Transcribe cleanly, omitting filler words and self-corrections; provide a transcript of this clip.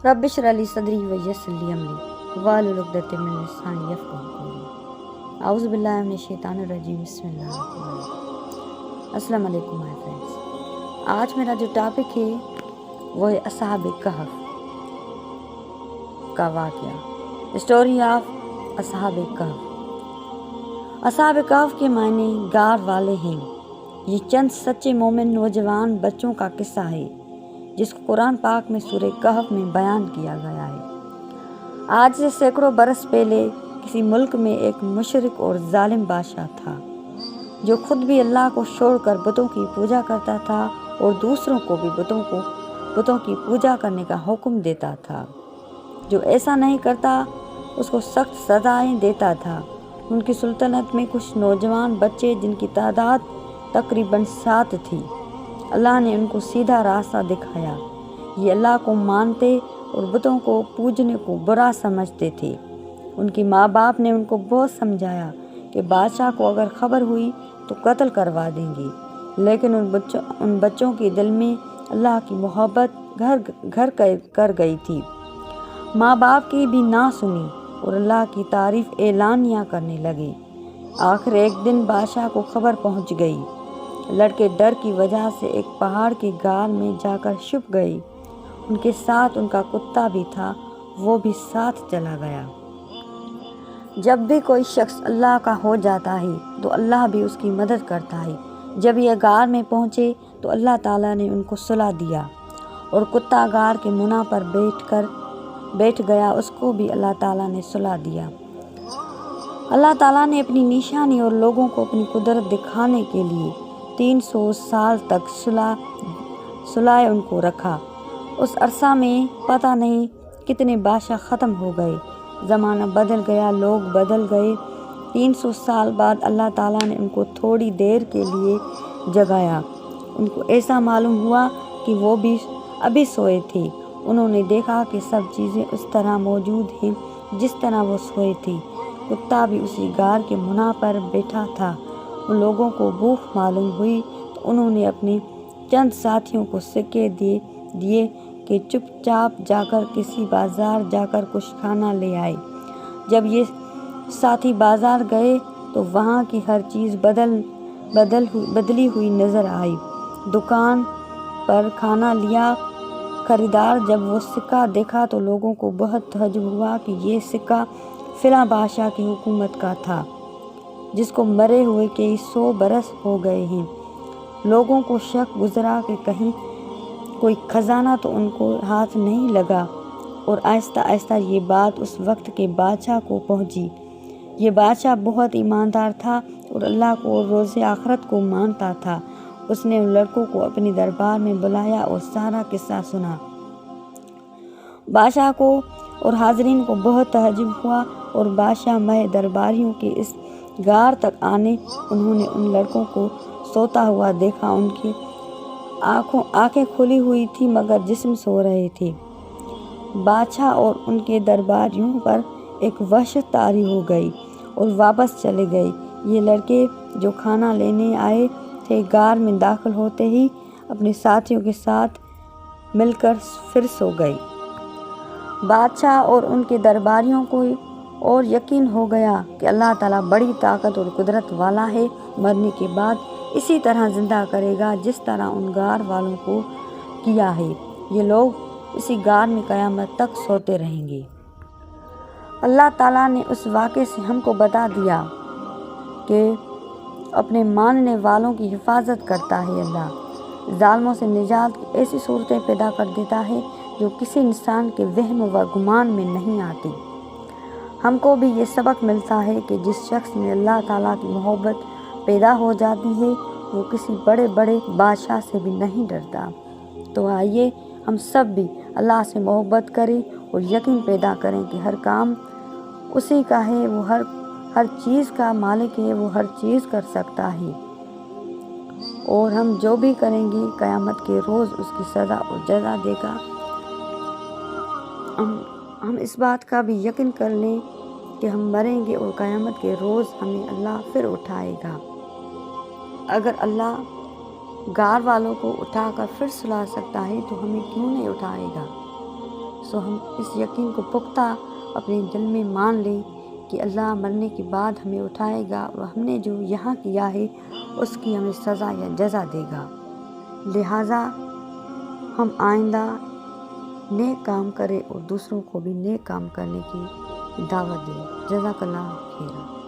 رب اشرح لی صدری ویسر لی امری واحلل عقدۃ من لسانی یفقہوا قولی۔ اعوذ باللہ من الشیطان الرجیم، بسم اللہ الرحمن الرحیم۔ السلام علیکم مائی فرینڈس۔ آج میرا جو ٹاپک ہے وہ ہے اصحاب کہف کا واقعہ، اسٹوری آف اصحاب کہف۔ اصحاب کہف کے معنی غار والے ہیں۔ یہ چند سچے مومن نوجوان بچوں کا قصہ ہے جس کو قرآن پاک میں سورہ کہف میں بیان کیا گیا ہے۔ آج سے سینکڑوں برس پہلے کسی ملک میں ایک مشرک اور ظالم بادشاہ تھا جو خود بھی اللہ کو چھوڑ کر بتوں کی پوجا کرتا تھا اور دوسروں کو بھی بتوں کی پوجا کرنے کا حکم دیتا تھا۔ جو ایسا نہیں کرتا اس کو سخت سزائیں دیتا تھا۔ ان کی سلطنت میں کچھ نوجوان بچے جن کی تعداد تقریباً 7 تھی۔ اللہ نے ان کو سیدھا راستہ دکھایا۔ یہ اللہ کو مانتے اور بتوں کو پوجنے کو برا سمجھتے تھے۔ ان کے ماں باپ نے ان کو بہت سمجھایا کہ بادشاہ کو اگر خبر ہوئی تو قتل کروا دیں گے، لیکن ان بچوں کے دل میں اللہ کی محبت گھر کر گئی تھی۔ ماں باپ کی بھی نہ سنی اور اللہ کی تعریف اعلانیہ کرنے لگے۔ آخر ایک دن بادشاہ کو خبر پہنچ گئی۔ لڑکے ڈر کی وجہ سے ایک پہاڑ کی غار میں جا کر چھپ گئے۔ ان کے ساتھ ان کا کتا بھی تھا، وہ بھی ساتھ چلا گیا۔ جب بھی کوئی شخص اللہ کا ہو جاتا ہے تو اللہ بھی اس کی مدد کرتا ہے۔ جب یہ غار میں پہنچے تو اللہ تعالیٰ نے ان کو سلا دیا اور کتا غار کے منہ پر بیٹھ گیا، اس کو بھی اللہ تعالیٰ نے سلا دیا۔ اللہ تعالیٰ نے اپنی نشانی اور لوگوں کو اپنی قدرت دکھانے کے لیے 300 سال تک سلائے ان کو رکھا۔ اس عرصہ میں پتہ نہیں کتنے بادشاہ ختم ہو گئے، زمانہ بدل گیا، لوگ بدل گئے۔ 300 سال بعد اللہ تعالیٰ نے ان کو تھوڑی دیر کے لیے جگایا۔ ان کو ایسا معلوم ہوا کہ وہ بھی ابھی سوئے تھے۔ انہوں نے دیکھا کہ سب چیزیں اس طرح موجود ہیں جس طرح وہ سوئے تھے۔ کتا بھی اسی غار کے منہ پر بیٹھا تھا۔ ان لوگوں کو بھوک معلوم ہوئی تو انہوں نے اپنے چند ساتھیوں کو سکے دیے کہ چپ چاپ جا کر کسی بازار جا کر کچھ کھانا لے آئے۔ جب یہ ساتھی بازار گئے تو وہاں کی ہر چیز بدلی ہوئی نظر آئی۔ دکان پر کھانا لیا۔ خریدار جب وہ سکہ دیکھا تو لوگوں کو بہت تعجب ہوا کہ یہ سکہ فلاں بادشاہ کی حکومت کا تھا جس کو مرے ہوئے کئی 100 برس ہو گئے ہیں۔ لوگوں کو شک گزرا کہ کہیں کوئی خزانہ تو ان کو ہاتھ نہیں لگا، اور آہستہ آہستہ یہ بات اس وقت کے بادشاہ کو پہنچی۔ یہ بادشاہ بہت ایماندار تھا اور اللہ کو اور روز آخرت کو مانتا تھا۔ اس نے ان لڑکوں کو اپنے دربار میں بلایا اور سارا قصہ سنا۔ بادشاہ کو اور حاضرین کو بہت تعجب ہوا اور بادشاہ مہ درباریوں کے اس غار تک انہوں نے ان لڑکوں کو سوتا ہوا دیکھا۔ ان کی آنکھیں کھلی ہوئی تھیں مگر جسم سو رہے تھے۔ بادشاہ اور ان کے درباریوں پر ایک وحشت طاری ہو گئی اور واپس چلے گئے۔ یہ لڑکے جو کھانا لینے آئے تھے غار میں داخل ہوتے ہی اپنے ساتھیوں کے ساتھ مل کر پھر سو گئے۔ بادشاہ اور ان کے درباریوں کو اور یقین ہو گیا کہ اللہ تعالیٰ بڑی طاقت اور قدرت والا ہے، مرنے کے بعد اسی طرح زندہ کرے گا جس طرح ان غار والوں کو کیا ہے۔ یہ لوگ اسی غار میں قیامت تک سوتے رہیں گے۔ اللہ تعالیٰ نے اس واقعے سے ہم کو بتا دیا کہ اپنے ماننے والوں کی حفاظت کرتا ہے۔ اللہ ظالموں سے نجات کی ایسی صورتیں پیدا کر دیتا ہے جو کسی انسان کے وہم و گمان میں نہیں آتی۔ ہم کو بھی یہ سبق ملتا ہے کہ جس شخص میں اللہ تعالیٰ کی محبت پیدا ہو جاتی ہے وہ کسی بڑے بادشاہ سے بھی نہیں ڈرتا۔ تو آئیے ہم سب بھی اللہ سے محبت کریں اور یقین پیدا کریں کہ ہر کام اسی کا ہے، وہ ہر چیز کا مالک ہے، وہ ہر چیز کر سکتا ہے، اور ہم جو بھی کریں گے قیامت کے روز اس کی سزا اور جزا دے گا۔ ہم اس بات کا بھی یقین کر لیں کہ ہم مریں گے اور قیامت کے روز ہمیں اللہ پھر اٹھائے گا۔ اگر اللہ غار والوں کو اٹھا کر پھر سلا سکتا ہے تو ہمیں کیوں نہیں اٹھائے گا۔ تو ہم اس یقین کو پختہ اپنے دل میں مان لیں کہ اللہ مرنے کے بعد ہمیں اٹھائے گا اور ہم نے جو یہاں کیا ہے اس کی ہمیں سزا یا جزا دے گا۔ لہٰذا ہم آئندہ نیک کام کریں اور دوسروں کو بھی نیک کام کرنے کی دعوت دیں۔ جزاک اللہ خیرا۔